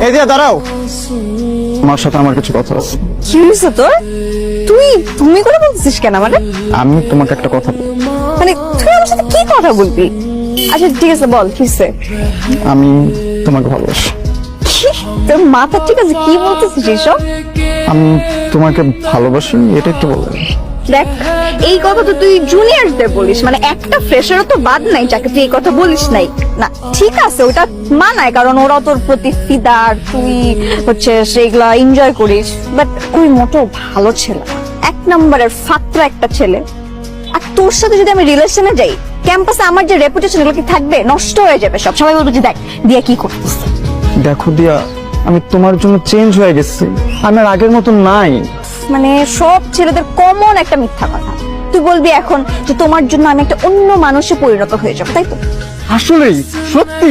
এই দিয়া দাঁড়াও, আমার সাথে আমার কিছু কথা আছে। কি হয়েছে তোর? তুমি করে বলছিস কেন? আমি তোমাকে একটা কথা বলবো। তুই আমার সাথে কি কথা বলবি? আচ্ছা ঠিক আছে, বল কি হয়েছে। আমি তোমাকে ভালোবাসি। কি? তোর মাথা ঠিক আছে? কি বলতেছিস এসব? আমি তোমাকে ভালোবাসি, এটাই তো বললাম। দেখ, এই কথা তো তুই জুনিয়রদের বলিস, একটা ফ্রেশারও তো বাদ নাই যাকে তুই এই কথা বলিস নাই। না ঠিক আছে, ওটা মানায়, কারণ ওরা তোর প্রতি ফিদার, তুই হচ্ছে সেগুলা এনজয় করিস, বাট ওই মোটেও ভালো ছেলে, এক নম্বরের ফাত্রা একটা ছেলে। আর তোর সাথে যদি আমি রিলেশনে যাই, ক্যাম্পাসে আমার যে রেপুটেশন এগুলো কি থাকবে? নষ্ট হয়ে যাবে সব। সবাই বলবে যে দেখ দিয়া কি করতেছে। দেখো দিয়া, আমি তোমার জন্য চেঞ্জ হয়ে গেছি, আমি আর আগের মতো নাই। সব ছেলেদের কমন একটা মিথ্যা কথা। তুই বলবি এখন যে তোমার জন্য আমি একটা অন্য মানুষে পরিণত হয়ে যাবো, তাই তো? আসলেই সত্যি।